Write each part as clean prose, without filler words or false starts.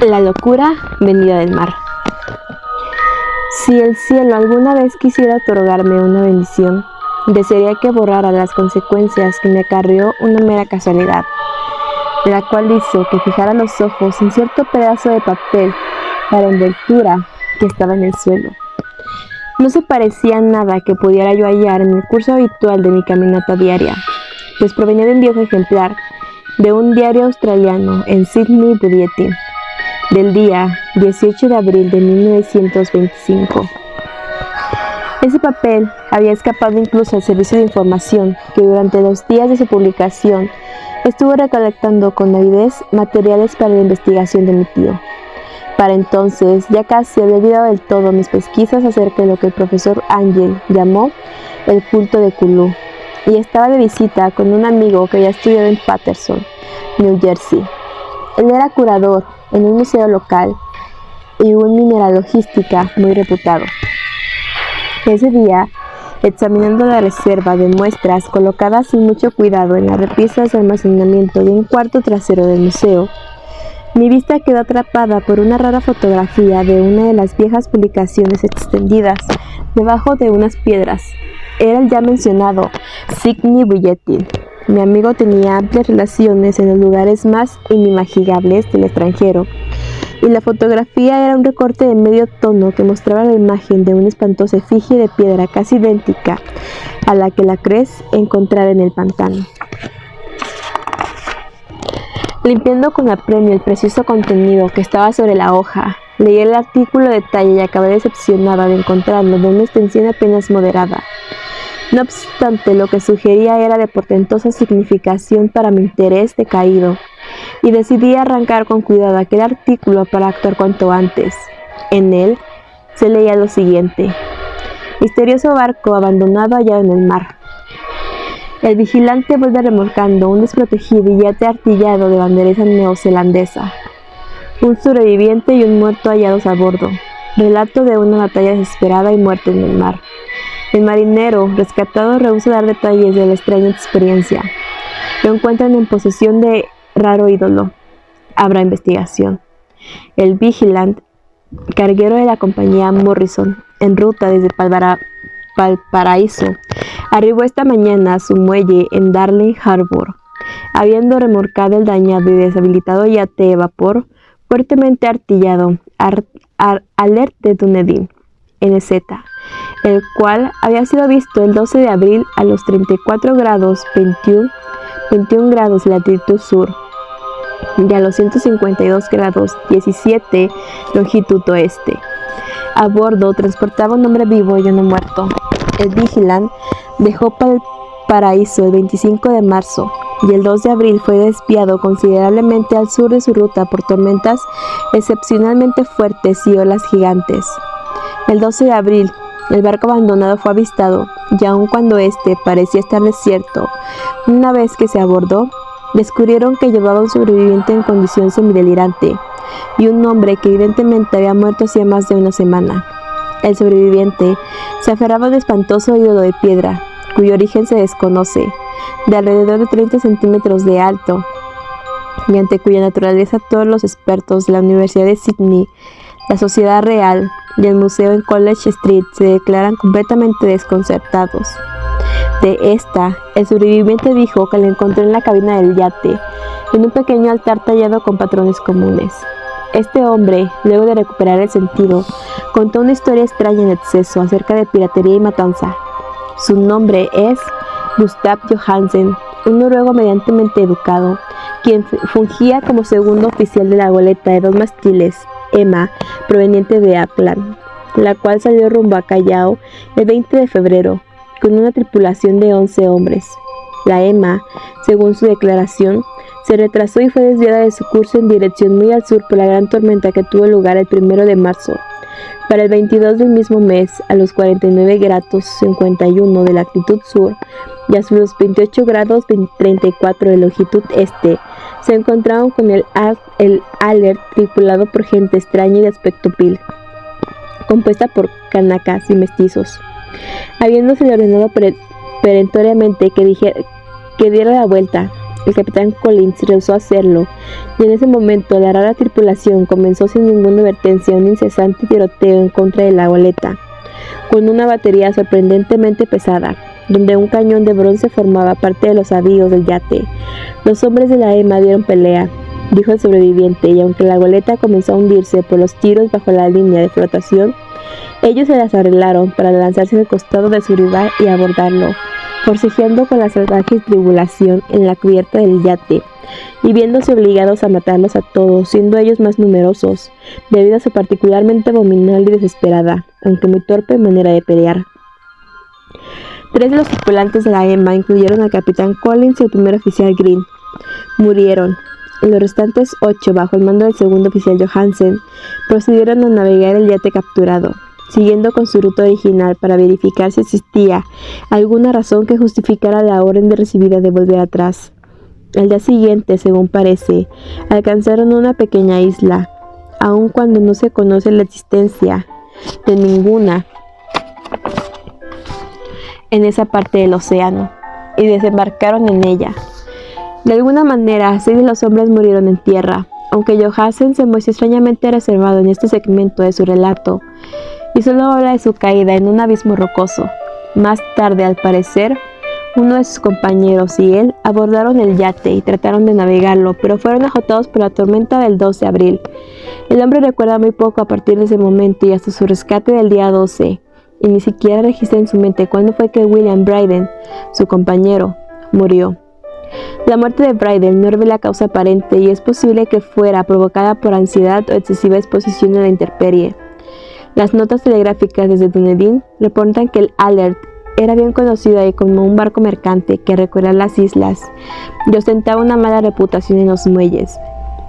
La locura venida del mar. Si el cielo alguna vez quisiera otorgarme una bendición, desearía que borrara las consecuencias que me acarreó una mera casualidad, la cual hizo que fijara los ojos en cierto pedazo de papel para envoltura que estaba en el suelo. No se parecía a nada que pudiera yo hallar en el curso habitual de mi caminata diaria, pues provenía de un viejo ejemplar de un diario australiano en Sydney Bulletin, del día 18 de abril de 1925. Ese papel había escapado incluso al servicio de información, que durante los días de su publicación estuvo recolectando con avidez materiales para la investigación de mi tío. Para entonces ya casi había olvidado del todo mis pesquisas acerca de lo que el profesor Angel llamó el culto de Cthulhu, y estaba de visita con un amigo que había estudiado en Paterson, New Jersey. Él era curador en un museo local y un mineralogística muy reputado. Ese día, examinando la reserva de muestras colocadas sin mucho cuidado en las repisas de almacenamiento de un cuarto trasero del museo, mi vista quedó atrapada por una rara fotografía de una de las viejas publicaciones extendidas debajo de unas piedras. Era el ya mencionado Sydney Bulletin. Mi amigo tenía amplias relaciones en los lugares más inimaginables del extranjero, y la fotografía era un recorte de medio tono que mostraba la imagen de una espantosa efigie de piedra casi idéntica a la que la Cres encontrara en el pantano. Limpiando con apremio el precioso contenido que estaba sobre la hoja, leí el artículo de detalle y acabé decepcionada de encontrarlo de una extensión apenas moderada. No obstante, lo que sugería era de portentosa significación para mi interés decaído, y decidí arrancar con cuidado aquel artículo para actuar cuanto antes. En él se leía lo siguiente: misterioso barco abandonado hallado en el mar. El vigilante vuelve remolcando un desprotegido yate artillado de bandereta neozelandesa. Un sobreviviente y un muerto hallados a bordo. Relato de una batalla desesperada y muerte en el mar. El marinero rescatado rehúsa dar detalles de la extraña experiencia. Lo encuentran en posesión de raro ídolo. Habrá investigación. El Vigilant, carguero de la compañía Morrison, en ruta desde Valparaíso, arribó esta mañana a su muelle en Darling Harbour, habiendo remolcado el dañado y deshabilitado yate de vapor fuertemente artillado Alert de Dunedin, NZ, el cual había sido visto el 12 de abril a los 34 grados 21 grados latitud sur y a los 152 grados 17 longitud oeste. A bordo transportaba un hombre vivo y uno muerto. El Vigilant dejó Valparaíso el 25 de marzo y el 2 de abril fue desviado considerablemente al sur de su ruta por tormentas excepcionalmente fuertes y olas gigantes. El 12 de abril, el barco abandonado fue avistado, y aun cuando este parecía estar desierto, una vez que se abordó, descubrieron que llevaba un sobreviviente en condición semidelirante y un hombre que evidentemente había muerto hacía más de una semana. El sobreviviente se aferraba a un espantoso ídolo de piedra, cuyo origen se desconoce, de alrededor de 30 centímetros de alto, y ante cuya naturaleza todos los expertos de la Universidad de Sydney, la Sociedad Real y el museo en College Street se declaran completamente desconcertados. De esta, el sobreviviente dijo que la encontró en la cabina del yate, en un pequeño altar tallado con patrones comunes. Este hombre, luego de recuperar el sentido, contó una historia extraña en exceso acerca de piratería y matanza. Su nombre es Gustav Johansen, un noruego medianamente educado, quien fungía como segundo oficial de la goleta de 2 mástiles, Emma, proveniente de Auckland, la cual salió rumbo a Callao el 20 de febrero, con una tripulación de 11 hombres. La Emma, según su declaración, se retrasó y fue desviada de su curso en dirección muy al sur por la gran tormenta que tuvo lugar el 1 de marzo. Para el 22 del mismo mes, a los 49 grados 51 de latitud sur y a los 28 grados 34 de longitud este, se encontraron con el Alert tripulado por gente extraña y de aspecto vil, compuesta por canacas y mestizos. Habiéndosele ordenado perentoriamente que diera la vuelta, El capitán Collins rehusó hacerlo, y en ese momento la rara tripulación comenzó sin ninguna advertencia un incesante tiroteo en contra de la goleta, con una batería sorprendentemente pesada, donde un cañón de bronce formaba parte de los avíos del yate. Los hombres de la Emma dieron pelea, dijo el sobreviviente, y aunque la goleta comenzó a hundirse por los tiros bajo la línea de flotación, ellos se las arreglaron para lanzarse al costado de su rival y abordarlo, forcejeando con la salvaje tribulación en la cubierta del yate, y viéndose obligados a matarlos a todos, siendo ellos más numerosos, debido a su particularmente abominable y desesperada, aunque muy torpe manera de pelear. 3 de los tripulantes de la Emma, incluyeron al capitán Collins y el primer oficial Green, murieron, y los restantes 8, bajo el mando del segundo oficial Johansen, procedieron a navegar el yate capturado, siguiendo con su ruta original para verificar si existía alguna razón que justificara la orden de recibida de volver atrás. Al día siguiente, según parece, alcanzaron una pequeña isla, aun cuando no se conoce la existencia de ninguna en esa parte del océano, y desembarcaron en ella. De alguna manera, 6 de los hombres murieron en tierra, aunque Johansen se muestra extrañamente reservado en este segmento de su relato, y solo habla de su caída en un abismo rocoso. Más tarde, al parecer, uno de sus compañeros y él abordaron el yate y trataron de navegarlo, pero fueron azotados por la tormenta del 2 de abril. El hombre recuerda muy poco a partir de ese momento y hasta su rescate del día 12, y ni siquiera registra en su mente cuándo fue que William Bryden, su compañero, murió. La muerte de Bryden no revela causa aparente y es posible que fuera provocada por ansiedad o excesiva exposición a la intemperie. Las notas telegráficas desde Dunedin reportan que el Alert era bien conocido ahí como un barco mercante que recorría las islas y ostentaba una mala reputación en los muelles.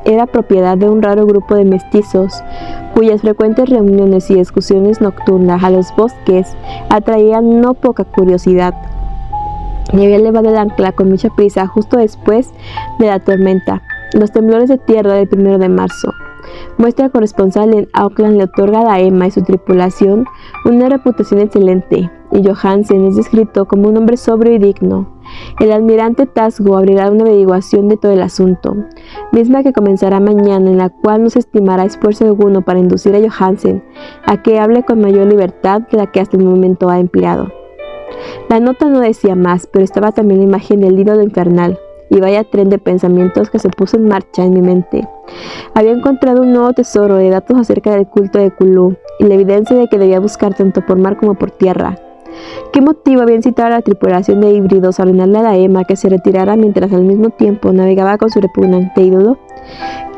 Era propiedad de un raro grupo de mestizos cuyas frecuentes reuniones y excursiones nocturnas a los bosques atraían no poca curiosidad. Y había levado el ancla con mucha prisa justo después de la tormenta. Los temblores de tierra del 1 de marzo. Nuestra corresponsal en Auckland le otorga a la Emma y su tripulación una reputación excelente, y Johansen es descrito como un hombre sobrio y digno. El almirante Tasgo abrirá una averiguación de todo el asunto, misma que comenzará mañana, en la cual no se estimará esfuerzo alguno para inducir a Johansen a que hable con mayor libertad que la que hasta el momento ha empleado. La nota no decía más, pero estaba también la imagen del ídolo infernal, y vaya tren de pensamientos que se puso en marcha en mi mente. Había encontrado un nuevo tesoro de datos acerca del culto de Cthulhu, y la evidencia de que debía buscar tanto por mar como por tierra. ¿Qué motivo había incitado a la tripulación de híbridos a ordenarle a la Emma que se retirara mientras al mismo tiempo navegaba con su repugnante ídolo?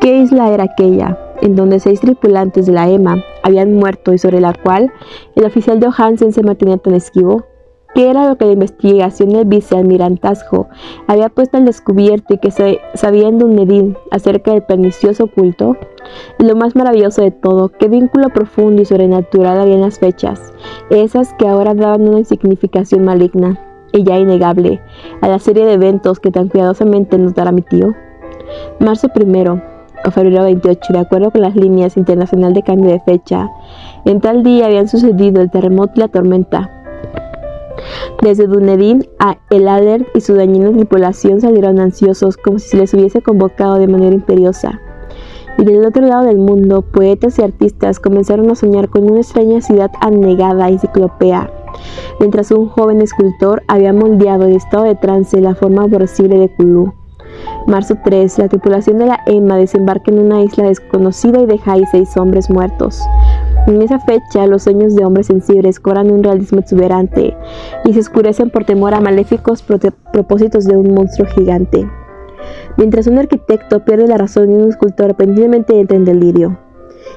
¿Qué isla era aquella, en donde 6 tripulantes de la Emma habían muerto y sobre la cual el oficial Johansen se mantenía tan esquivo? ¿Qué era lo que la investigación del vicealmirantazgo había puesto al descubierto y que se sabía en Dunedin acerca del pernicioso culto? Y lo más maravilloso de todo, qué vínculo profundo y sobrenatural había en las fechas, esas que ahora daban una significación maligna y ya innegable a la serie de eventos que tan cuidadosamente nos dará mi tío. Marzo 1 o febrero 28, de acuerdo con las líneas internacionales de cambio de fecha, en tal día habían sucedido el terremoto y la tormenta. Desde Dunedin a El Alert y su dañina tripulación salieron ansiosos, como si se les hubiese convocado de manera imperiosa. Y del otro lado del mundo, poetas y artistas comenzaron a soñar con una extraña ciudad anegada y ciclopea, mientras un joven escultor había moldeado en estado de trance la forma aborrecible de Cthulhu. Marzo 3, la tripulación de la Emma desembarca en una isla desconocida y deja ahí 6 hombres muertos. En esa fecha, los sueños de hombres sensibles cobran un realismo exuberante y se oscurecen por temor a maléficos propósitos de un monstruo gigante. Mientras un arquitecto pierde la razón y un escultor repentinamente entra en delirio.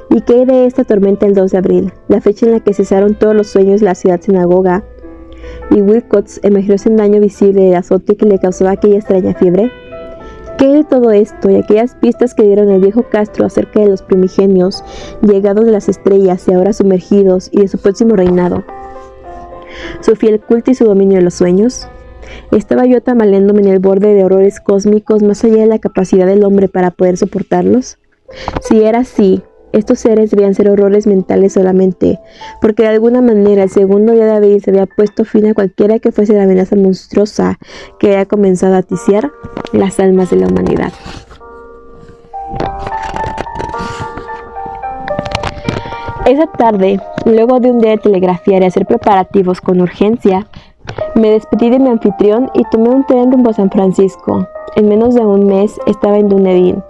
¿Y qué hay de esta tormenta el 2 de abril, la fecha en la que cesaron todos los sueños de la ciudad sinagoga, y Wilcox emergió sin daño visible del azote que le causaba aquella extraña fiebre? ¿Qué hay de todo esto y aquellas pistas que dieron el viejo Castro acerca de los primigenios, llegados de las estrellas y ahora sumergidos, y de su próximo reinado? ¿Su fiel culto y su dominio de los sueños? ¿Estaba yo tambaleándome en el borde de horrores cósmicos más allá de la capacidad del hombre para poder soportarlos? Si era así, estos seres debían ser horrores mentales solamente, porque de alguna manera el segundo día de abril se había puesto fin a cualquiera que fuese la amenaza monstruosa que había comenzado a aticiar las almas de la humanidad. Esa tarde, luego de un día de telegrafiar y hacer preparativos con urgencia, me despedí de mi anfitrión y tomé un tren rumbo a San Francisco. En menos de un mes estaba en Dunedin,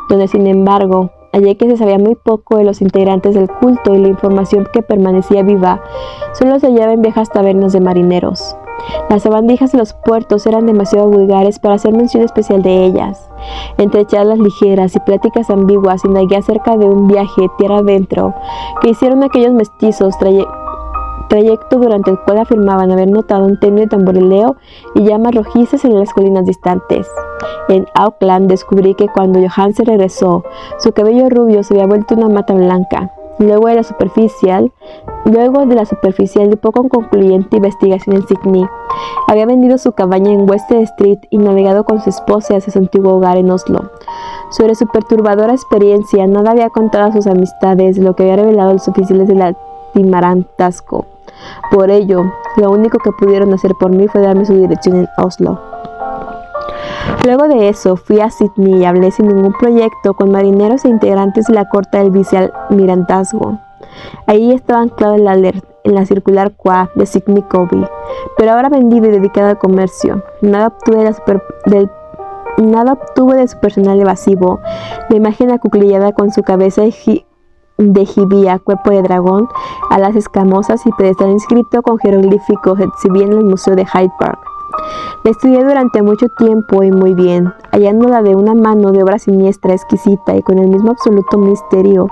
donde sin embargo hallé que se sabía muy poco de los integrantes del culto y la información que permanecía viva solo se hallaba en viejas tabernas de marineros. Las sabandijas de los puertos eran demasiado vulgares para hacer mención especial de ellas. Entre charlas ligeras y pláticas ambiguas indagué acerca de un viaje tierra adentro que hicieron aquellos mestizos, trayecto durante el cual afirmaban haber notado un tenue tamborileo y llamas rojizas en las colinas distantes. En Auckland descubrí que cuando Johansen regresó, su cabello rubio se había vuelto una mata blanca. Luego de la superficial y poco concluyente investigación en Sydney, había vendido su cabaña en Wested Street y navegado con su esposa hacia su antiguo hogar en Oslo. Sobre su perturbadora experiencia, nada había contado a sus amistades de lo que había revelado los oficiales del Timarantasco. Por ello, lo único que pudieron hacer por mí fue darme su dirección en Oslo. Luego de eso, fui a Sydney y hablé sin ningún proyecto con marineros e integrantes de la corte del vicealmirantazgo. Ahí estaba anclado el alert en la circular QA de Sydney Covey, pero ahora vendido y dedicado al comercio. Nada obtuve de su personal evasivo, la imagen acuclillada con su cabeza de jibía, cuerpo de dragón, alas escamosas y pedestal inscrito con jeroglíficos exhibía en el Museo de Hyde Park. La estudié durante mucho tiempo y muy bien, hallándola de una mano de obra siniestra, exquisita y con el mismo absoluto misterio,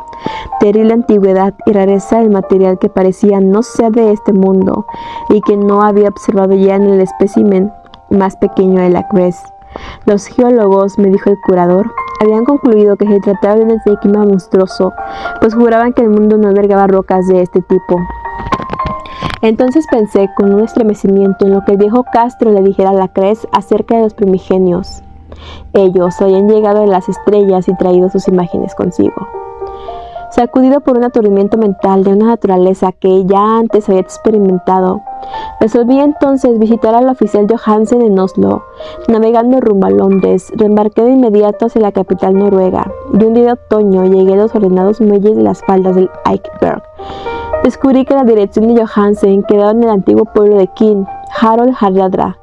terrible antigüedad y rareza del material que parecía no ser de este mundo y que no había observado ya en el espécimen más pequeño de la Crest. Los geólogos, me dijo el curador, habían concluido que se trataba de un enigma monstruoso, pues juraban que el mundo no albergaba rocas de este tipo. Entonces pensé con un estremecimiento en lo que el viejo Castro le dijera a la Crest acerca de los primigenios. Ellos habían llegado de las estrellas y traído sus imágenes consigo. Sacudido por un aturdimiento mental de una naturaleza que ya antes había experimentado, resolví entonces visitar al oficial Johansen en Oslo. Navegando rumbo a Londres, reembarqué de inmediato hacia la capital noruega, y un día de otoño llegué a los ordenados muelles de las faldas del Eikeberg. Descubrí que la dirección de Johansen quedaba en el antiguo pueblo de King, Harold Haraldra,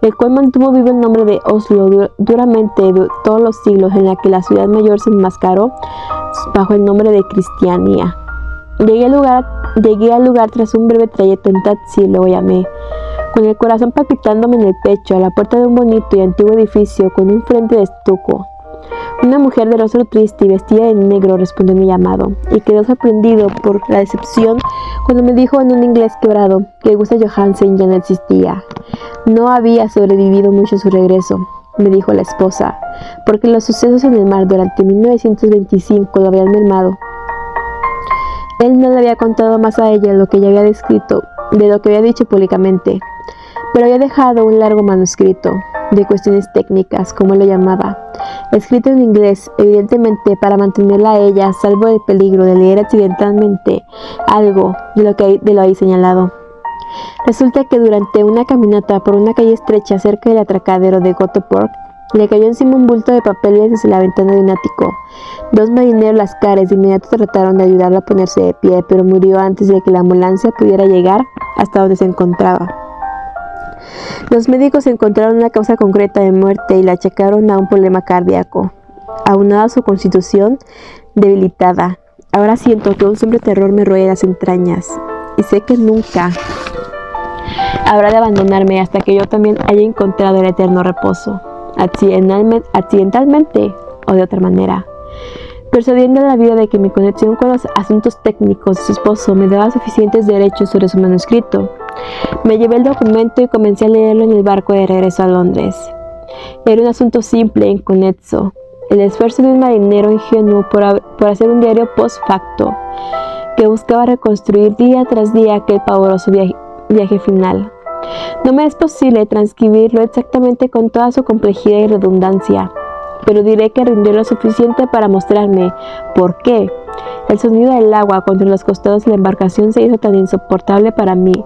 el cual mantuvo vivo el nombre de Oslo duramente todos los siglos en la que la ciudad mayor se enmascaró bajo el nombre de Cristiania. Llegué al lugar tras un breve trayecto en taxi y luego llamé, con el corazón palpitándome en el pecho, a la puerta de un bonito y antiguo edificio con un frente de estuco. Una mujer de rostro triste y vestida de negro respondió mi llamado, y quedó sorprendido por la decepción cuando me dijo en un inglés quebrado que Gustav Johansen ya no existía. No había sobrevivido mucho a su regreso, me dijo la esposa, porque los sucesos en el mar durante 1925 lo habían mermado. Él no le había contado más a ella lo que ella había descrito, de lo que había dicho públicamente, pero había dejado un largo manuscrito de cuestiones técnicas, como lo llamaba, escrito en inglés, evidentemente para mantenerla a ella a salvo del peligro de leer accidentalmente algo de lo ahí señalado. Resulta que durante una caminata por una calle estrecha cerca del atracadero de Göteborg, le cayó encima un bulto de papeles desde la ventana de un ático. Dos marineros lascares de inmediato trataron de ayudarla a ponerse de pie, pero murió antes de que la ambulancia pudiera llegar hasta donde se encontraba. Los médicos encontraron una causa concreta de muerte y la achacaron a un problema cardíaco, aunada a su constitución debilitada. Ahora siento que un sombrío terror me roe las entrañas, y sé que nunca habrá de abandonarme hasta que yo también haya encontrado el eterno reposo, accidentalmente o de otra manera. Persuadiendo a la vida de que mi conexión con los asuntos técnicos de su esposo me daba suficientes derechos sobre su manuscrito, me llevé el documento y comencé a leerlo en el barco de regreso a Londres. Era un asunto simple e inconexo, el esfuerzo de un marinero ingenuo por hacer un diario post facto, que buscaba reconstruir día tras día aquel pavoroso viaje final. No me es posible transcribirlo exactamente con toda su complejidad y redundancia, pero diré que rindió lo suficiente para mostrarme por qué, El sonido del agua contra los costados de la embarcación se hizo tan insoportable para mí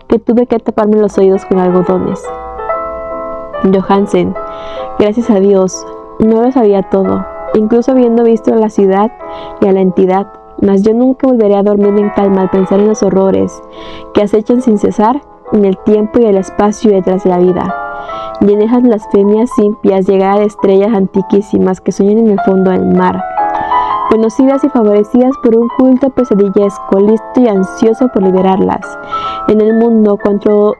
que tuve que taparme los oídos con algodones. Johansen, gracias a Dios, no lo sabía todo, incluso habiendo visto a la ciudad y a la entidad, mas yo nunca volveré a dormir en calma al pensar en los horrores que acechan sin cesar en el tiempo y el espacio detrás de la vida, y en esas blasfemias impias llegadas de estrellas antiquísimas que sueñan en el fondo del mar, conocidas y favorecidas por un culto pesadillesco, listo y ansioso por liberarlas en el mundo cuando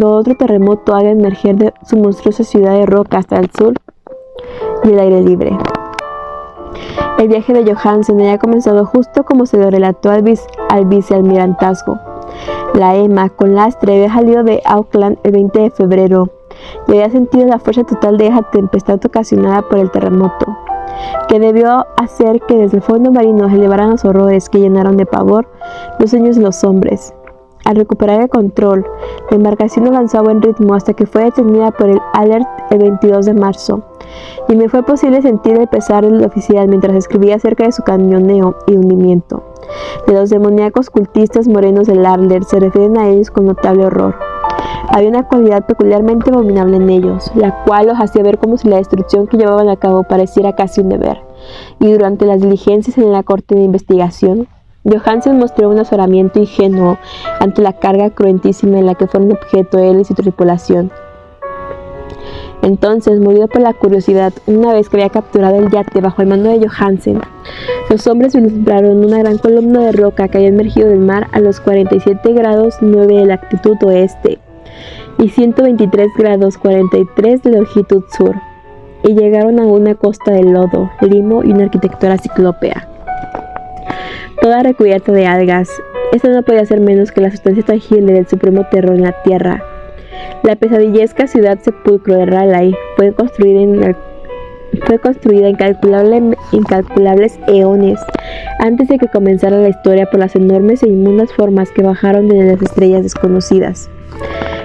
otro terremoto haga emerger de su monstruosa ciudad de roca hasta el sur y el aire libre. El viaje de Johansen había comenzado justo como se lo relató al vicealmirantazgo. La Emma, con lastre, había salido de Auckland el 20 de febrero y había sentido la fuerza total de esa tempestad ocasionada por el terremoto, que debió hacer que desde el fondo marino se elevaran los horrores que llenaron de pavor los sueños de los hombres. Al recuperar el control, la embarcación avanzó a buen ritmo hasta que fue detenida por el Alert el 22 de marzo, y me fue posible sentir el pesar del oficial mientras escribía acerca de su cañoneo y hundimiento. De los demoníacos cultistas morenos del Alert se refieren a ellos con notable horror. Había una cualidad peculiarmente abominable en ellos, la cual los hacía ver como si la destrucción que llevaban a cabo pareciera casi un deber, y durante las diligencias en la corte de investigación, Johansen mostró un azoramiento ingenuo ante la carga cruentísima en la que fueron objeto él y su tripulación. Entonces, movido por la curiosidad, una vez que había capturado el yate bajo el mando de Johansen, los hombres vislumbraron una gran columna de roca que había emergido del mar a los 47 grados 9 de latitud oeste y 123 grados 43 de longitud sur, y llegaron a una costa de lodo, limo y una arquitectura ciclópea, toda recubierta de algas. Esta no podía ser menos que la sustancia tangible del supremo terror en la tierra. La pesadillesca ciudad sepulcro de Raleigh fue construida en incalculables eones antes de que comenzara la historia por las enormes e inmundas formas que bajaron de las estrellas desconocidas.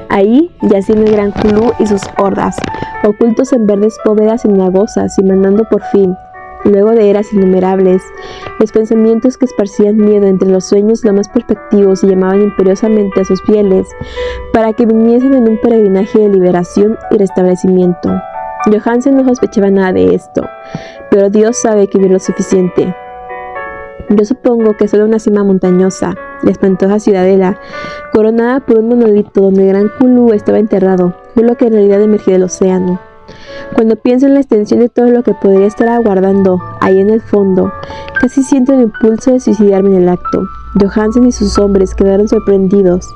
Ahí yacían el gran Cthulhu y sus hordas, ocultos en verdes bóvedas cenagosas y mandando por fin, luego de eras innumerables, los pensamientos que esparcían miedo entre los sueños lo más perspectivos y llamaban imperiosamente a sus fieles para que viniesen en un peregrinaje de liberación y restablecimiento. Johansen no sospechaba nada de esto, pero Dios sabe que vio lo suficiente. Yo supongo que solo una cima montañosa, la espantosa ciudadela, coronada por un monolito donde el gran Cthulhu estaba enterrado, fue lo que en realidad emergió del océano. Cuando pienso en la extensión de todo lo que podría estar aguardando ahí en el fondo, casi siento el impulso de suicidarme en el acto. Johansen y sus hombres quedaron sorprendidos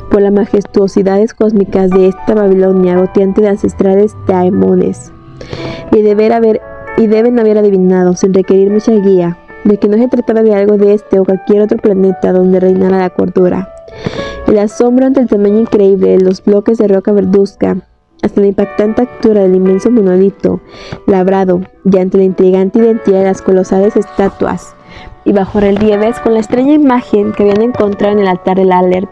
por las majestuosidades cósmicas de esta Babilonia goteante de ancestrales daemones, y deben haber adivinado, sin requerir mucha guía, de que no se trataba de algo de este o cualquier otro planeta donde reinara la cordura. El asombro ante el tamaño increíble de los bloques de roca verduzca, hasta la impactante altura del inmenso monolito labrado, y ante la intrigante identidad de las colosales estatuas y bajo relieves con la extraña imagen que habían encontrado en el altar del Alert,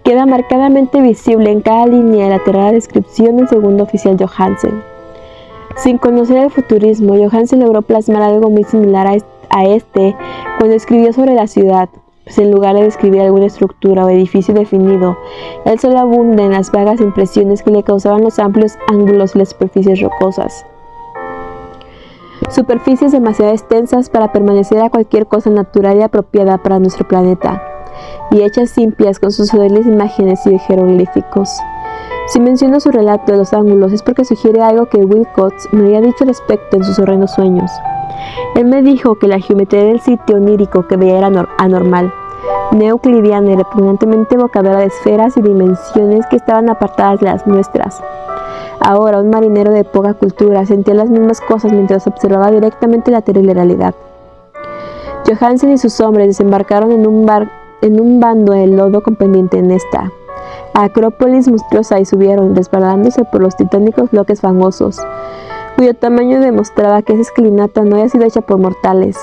queda marcadamente visible en cada línea de la aterradora descripción del segundo oficial Johansen. Sin conocer el futurismo, Johansen logró plasmar algo muy similar a este cuando escribió sobre la ciudad, pues en lugar de describir alguna estructura o edificio definido, él solo abunda en las vagas impresiones que le causaban los amplios ángulos y las superficies rocosas. Superficies demasiado extensas para permanecer a cualquier cosa natural y apropiada para nuestro planeta, y hechas limpias con sus solemnes imágenes y jeroglíficos. Si menciono su relato de los ángulos es porque sugiere algo que Wilcox me había dicho al respecto en sus horrendos sueños. Él me dijo que la geometría del sitio onírico que veía era anormal, neeuclidiana y repugnantemente evocadora de esferas y dimensiones que estaban apartadas de las nuestras. Ahora, un marinero de poca cultura sentía las mismas cosas mientras observaba directamente la terrible realidad. Johansen y sus hombres desembarcaron en un bando de lodo con pendiente en esta Acrópolis monstruosa y subieron, resbalándose por los titánicos bloques fangosos, cuyo tamaño demostraba que esa escalinata no había sido hecha por mortales.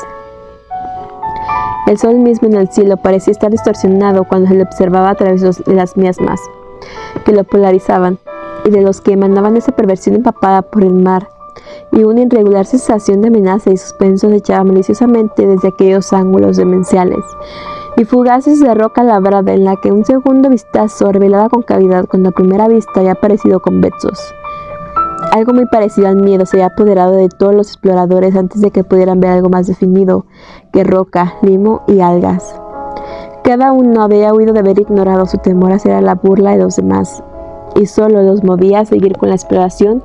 El sol mismo en el cielo parecía estar distorsionado cuando se le observaba a través de las miasmas que lo polarizaban y de los que emanaban esa perversión empapada por el mar y una irregular sensación de amenaza y suspenso acechaba maliciosamente desde aquellos ángulos demenciales y fugaces de roca labrada en la que un segundo vistazo revelaba con cavidad cuando a primera vista había parecido convexos. Algo muy parecido al miedo se había apoderado de todos los exploradores antes de que pudieran ver algo más definido que roca, limo y algas. Cada uno había huido de haber ignorado su temor hacia la burla de los demás, y solo los movía a seguir con la exploración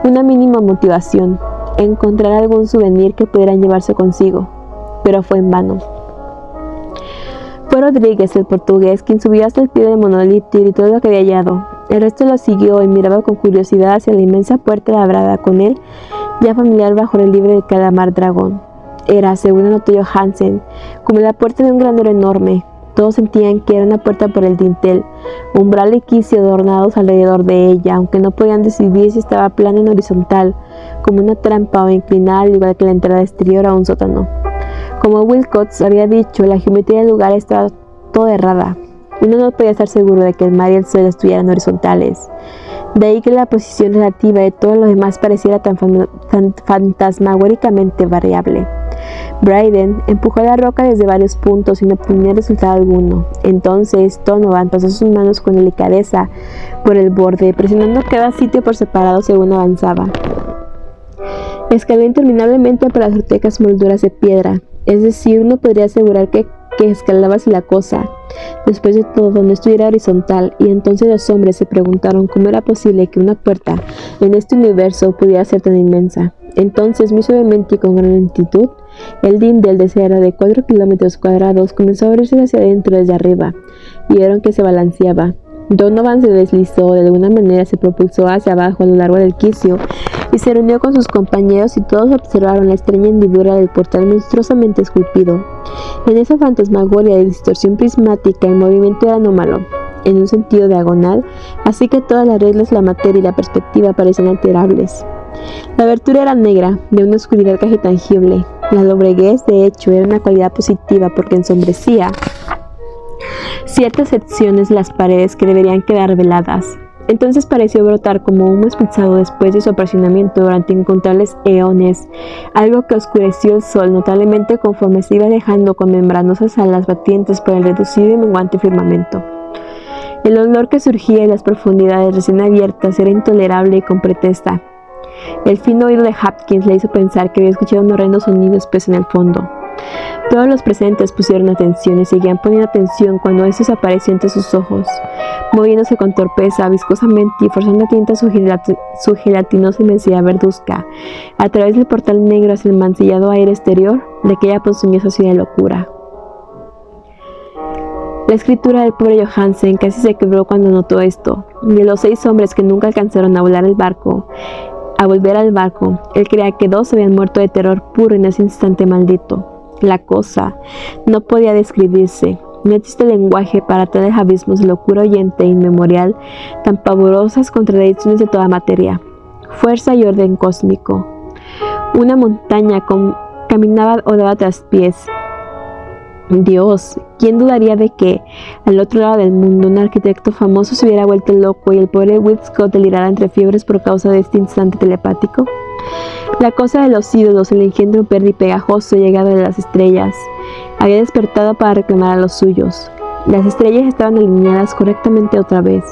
una mínima motivación, encontrar algún souvenir que pudieran llevarse consigo, pero fue en vano. Fue Rodríguez, el portugués, quien subió hasta el pie del monolito y gritó lo que había hallado. El resto lo siguió y miraba con curiosidad hacia la inmensa puerta labrada con él, ya familiar bajo el relieve del calamar dragón. Era, según anotó Johansen, como la puerta de un granero enorme. Todos sentían que era una puerta por el dintel, umbral y quicio adornados alrededor de ella, aunque no podían decidir si estaba plana en horizontal, como una trampa, o inclinada al igual que la entrada exterior a un sótano. Como Wilcox había dicho, la geometría del lugar estaba toda errada. Uno no podía estar seguro de que el mar y el suelo estuvieran horizontales. De ahí que la posición relativa de todo lo demás pareciera tan fantasmagóricamente variable. Brayden empujó la roca desde varios puntos sin obtener resultado alguno. Entonces Donovan pasó sus manos con delicadeza por el borde, presionando cada sitio por separado según avanzaba. Escaló interminablemente por las grotescas molduras de piedra, es decir, uno podría asegurar que escalaba si la cosa, después de todo, no estuviera horizontal, y entonces los hombres se preguntaron cómo era posible que una puerta en este universo pudiera ser tan inmensa. Entonces, muy suavemente y con gran lentitud, el dintel de cera de 4 kilómetros cuadrados comenzó a abrirse hacia adentro desde arriba, y vieron que se balanceaba. Donovan se deslizó, de alguna manera se propulsó hacia abajo a lo largo del quicio y se reunió con sus compañeros, y todos observaron la extraña hendidura del portal monstruosamente esculpido. En esa fantasmagoria de distorsión prismática el movimiento era anómalo, en un sentido diagonal, así que todas las reglas, la materia y la perspectiva parecían alterables. La abertura era negra, de una oscuridad casi tangible. La lobreguez, de hecho, era una cualidad positiva porque ensombrecía ciertas secciones de las paredes que deberían quedar veladas. Entonces pareció brotar como humo expulsado después de su apasionamiento durante incontables eones, algo que oscureció el sol notablemente conforme se iba alejando con membranosas alas batientes por el reducido y menguante firmamento. El olor que surgía de las profundidades recién abiertas era intolerable y con pretesta. El fino oído de Hopkins le hizo pensar que había escuchado un horrendo sonido espeso en el fondo. Todos los presentes pusieron atención y seguían poniendo atención cuando esto apareció ante sus ojos, moviéndose con torpeza, viscosamente y forzando a tinta su gelatinosa inmensidad verduzca, a través del portal negro hacia el mancillado aire exterior de aquella ponzoñosa ciudad de locura. La escritura del pobre Johansen casi se quebró cuando notó esto. De los 6 hombres que nunca alcanzaron a volver al barco, él creía que 2 habían muerto de terror puro en ese instante maldito. La cosa no podía describirse. No existe lenguaje para tales abismos de locura oyente e inmemorial, tan pavorosas contradicciones de toda materia, fuerza y orden cósmico. Una montaña caminaba o daba traspiés. Dios, ¿quién dudaría de que, al otro lado del mundo, un arquitecto famoso se hubiera vuelto loco y el pobre Whitcott delirara entre fiebres por causa de este instante telepático? La cosa de los ídolos, el engendro verde y pegajoso llegado de las estrellas, había despertado para reclamar a los suyos. Las estrellas estaban alineadas correctamente otra vez,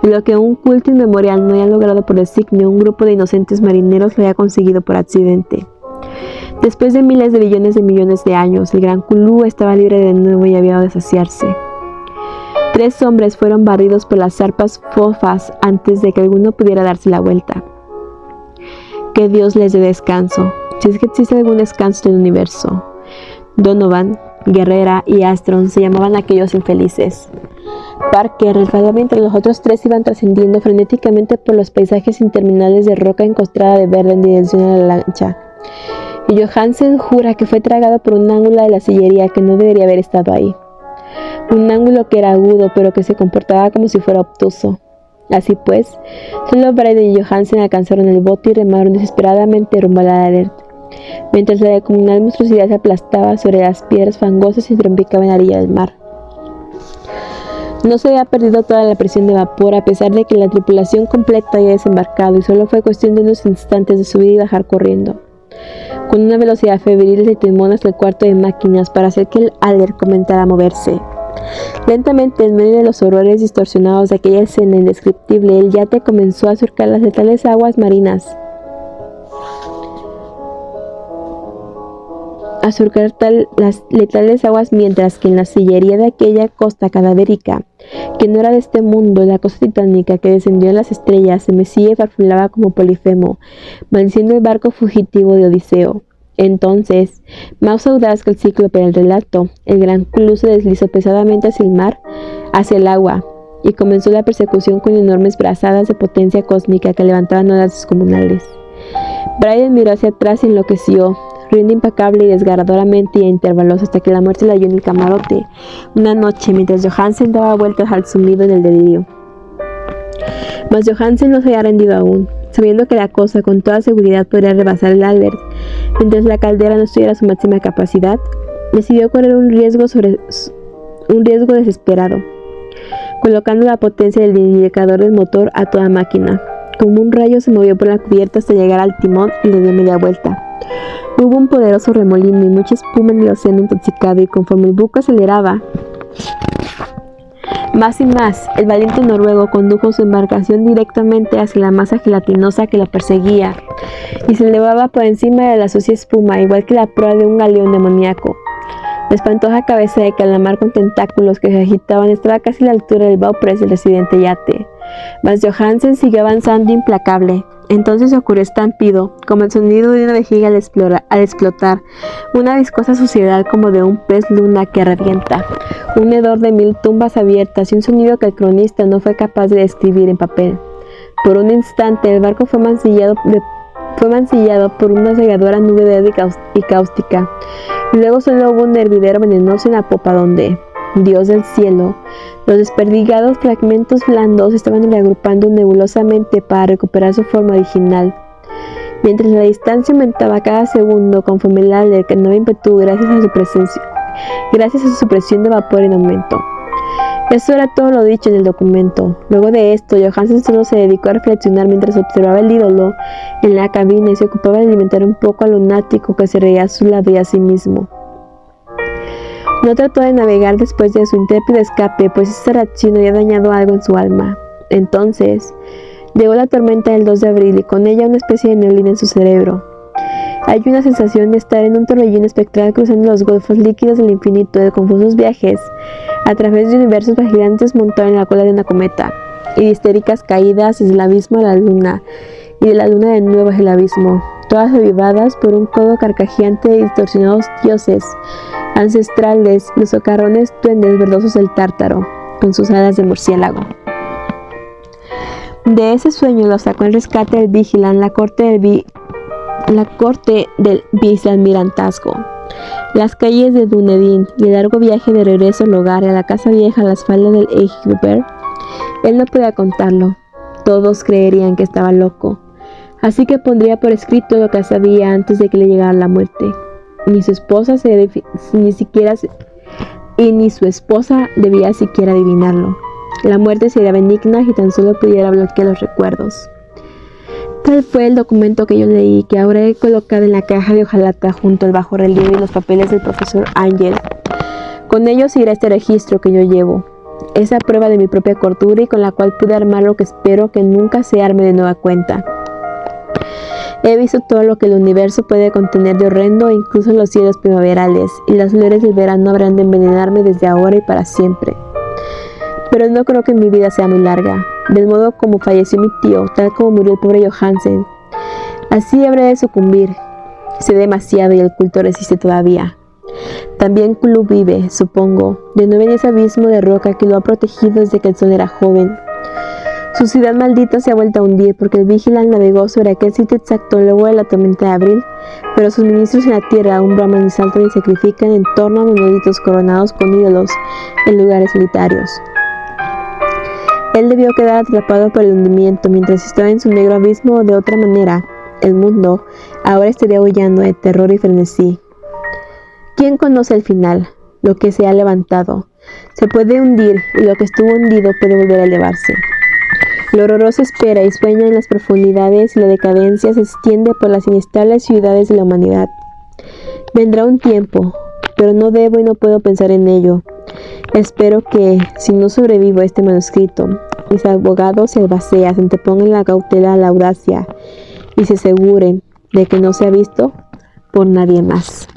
y lo que un culto inmemorial no había logrado por designio, un grupo de inocentes marineros lo había conseguido por accidente. Después de miles de billones de millones de años, el gran Cthulhu estaba libre de nuevo y había de saciarse. 3 hombres fueron barridos por las zarpas fofas antes de que alguno pudiera darse la vuelta. Que Dios les dé descanso, si es que existe algún descanso en el universo. Donovan, Guerrera y Astron se llamaban aquellos infelices. Parker resbalaba mientras los otros 3 iban trascendiendo frenéticamente por los paisajes interminables de roca encostada de verde en dirección a la lancha. Y Johansen jura que fue tragado por un ángulo de la sillería que no debería haber estado ahí. Un ángulo que era agudo, pero que se comportaba como si fuera obtuso. Así pues, solo Brayden y Johansen alcanzaron el bote y remaron desesperadamente rumbo a la Alert, mientras la descomunal monstruosidad se aplastaba sobre las piedras fangosas y trompicaba en la orilla del mar. No se había perdido toda la presión de vapor, a pesar de que la tripulación completa había desembarcado, y solo fue cuestión de unos instantes de subir y bajar corriendo. Con una velocidad febril se timón hasta el cuarto de máquinas para hacer que el Aller comenzara a moverse. Lentamente, en medio de los horrores distorsionados de aquella escena indescriptible, el yate comenzó a surcar las letales aguas marinas. Las letales aguas, mientras que en la sillería de aquella costa cadavérica, que no era de este mundo, la cosa titánica que descendió en las estrellas se mecía y farfullaba como Polifemo, maldiciendo el barco fugitivo de Odiseo. Entonces, más audaz que el cíclope del relato, el gran Clu se deslizó pesadamente hacia el mar, hacia el agua, y comenzó la persecución con enormes brazadas de potencia cósmica que levantaban olas descomunales. Bryan miró hacia atrás y enloqueció, riendo impecable y desgarradoramente y a intervalos hasta que la muerte la halló en el camarote, una noche mientras Johansen daba vueltas al sumido en el delirio. Mas Johansen no se había rendido aún, sabiendo que la cosa con toda seguridad podría rebasar el Albert, mientras la caldera no estuviera a su máxima capacidad, decidió correr un riesgo desesperado, colocando la potencia del indicador del motor a toda máquina. Como un rayo se movió por la cubierta hasta llegar al timón y le dio media vuelta. Hubo un poderoso remolino y mucha espuma en el océano intoxicado, y conforme el buque aceleraba más y más, el valiente noruego condujo su embarcación directamente hacia la masa gelatinosa que la perseguía y se elevaba por encima de la sucia espuma, igual que la proa de un galeón demoníaco. La espantosa cabeza de calamar con tentáculos que se agitaban estaba casi a la altura del baupress del residente yate. Mas Johansen siguió avanzando implacable. Entonces ocurrió estampido, como el sonido de una vejiga al explotar, una viscosa suciedad como de un pez luna que revienta, un hedor de 1000 tumbas abiertas y un sonido que el cronista no fue capaz de describir en papel. Por un instante el barco fue mancillado por una cegadora nube verde y cáustica, y luego solo hubo un hervidero venenoso en la popa donde, Dios del cielo, los desperdigados fragmentos blandos estaban reagrupando nebulosamente para recuperar su forma original. Mientras la distancia aumentaba cada segundo conforme el Aller ganaba ímpetu gracias a su supresión de vapor en aumento. Eso era todo lo dicho en el documento. Luego de esto, Johansen solo se dedicó a reflexionar mientras observaba el ídolo en la cabina y se ocupaba de alimentar un poco al lunático que se reía a su lado y a sí mismo. No trató de navegar después de su intrépido escape, pues esta reacción había dañado algo en su alma. Entonces, llegó la tormenta del 2 de abril y con ella una especie de neblina en su cerebro. Hay una sensación de estar en un torbellino espectral cruzando los golfos líquidos del infinito de confusos viajes a través de universos vagilantes montados en la cola de una cometa, y de histéricas caídas desde el abismo a la luna, y de la luna de nuevo hacia el abismo, todas avivadas por un codo carcajeante de distorsionados dioses ancestrales, los socarrones duendes verdosos del Tártaro, con sus alas de murciélago. De ese sueño lo sacó en rescate el Vigilant, la corte del vicealmirantazgo, las calles de Dunedin y el largo viaje de regreso al hogar y a la casa vieja a las faldas del Egbert. Él no podía contarlo. Todos creerían que estaba loco. Así que pondría por escrito lo que sabía antes de que le llegara la muerte. Ni su esposa debía siquiera adivinarlo. La muerte sería benigna y tan solo pudiera bloquear los recuerdos. Tal fue el documento que yo leí, que ahora he colocado en la caja de hojalata junto al bajorrelieve y los papeles del profesor Angel. Con ellos irá este registro que yo llevo, esa prueba de mi propia cordura y con la cual pude armar lo que espero que nunca se arme de nueva cuenta. He visto todo lo que el universo puede contener de horrendo, incluso los cielos primaverales, y las flores del verano habrán de envenenarme desde ahora y para siempre. Pero no creo que mi vida sea muy larga, del modo como falleció mi tío, tal como murió el pobre Johansen. Así habré de sucumbir. Sé demasiado y el culto resiste todavía. También Clu vive, supongo, de nuevo en ese abismo de roca que lo ha protegido desde que el sol era joven. Su ciudad maldita se ha vuelto a hundir porque el Vigilant navegó sobre aquel sitio exacto luego de la tormenta de abril, pero sus ministros en la tierra aún braman y saltan y sacrifican en torno a monolitos coronados con ídolos en lugares solitarios. Él debió quedar atrapado por el hundimiento mientras estaba en su negro abismo. De otra manera, el mundo ahora estaría aullando de terror y frenesí. ¿Quién conoce el final? Lo que se ha levantado, Se puede hundir y lo que estuvo hundido puede volver a elevarse. Lo horroroso espera y sueña en las profundidades y la decadencia se extiende por las inestables ciudades de la humanidad. Vendrá un tiempo, pero no debo y no puedo pensar en ello. Espero que, si no sobrevivo a este manuscrito, mis abogados y albaceas se antepongan la cautela a la audacia y se aseguren de que no sea visto por nadie más.